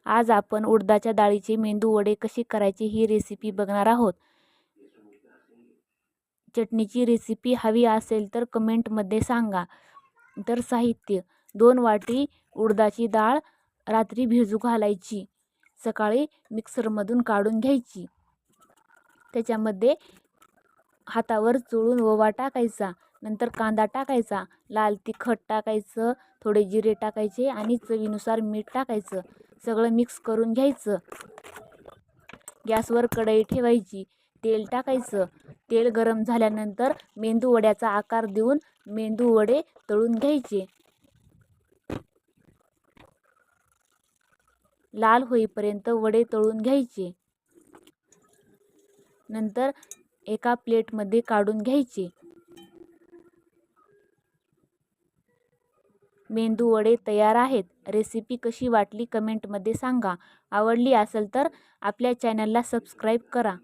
आज आपण उडदाच्या डाळीचे मेंदू वडे कसे करायचे ही रेसिपी बघणार आहोत. चटणीची रेसिपी हवी असेल तर कमेंटमध्ये सांगा. तर साहित्य: 2 वाटी उडदाची डाळ रात्री भिजू घालायची, सकाळी मिक्सरमधून काढून घ्यायची. त्याच्यामध्ये हातावर चोळून ओवा टाकायचा, नंतर कांदा टाकायचा, लाल तिखट टाकायचं, थोडे जिरे टाकायचे आणि चवीनुसार मीठ टाकायचं. सगळं मिक्स करून घ्यायचं. गॅसवर कढई ठेवायची, तेल टाकायचं. तेल गरम झाल्यानंतर मेंदू वड्याचा आकार देऊन मेंदू वडे तळून घ्यायचे. लाल होईपर्यंत वडे तळून घ्यायचे. नंतर एका प्लेटमध्ये काढून घ्यायचे. मेंदू वडे तयार आहेत. रेसिपी कशी वाटली कमेंटमध्ये सांगा. आवडली असेल तर आपल्या चॅनलला सबस्क्राईब करा.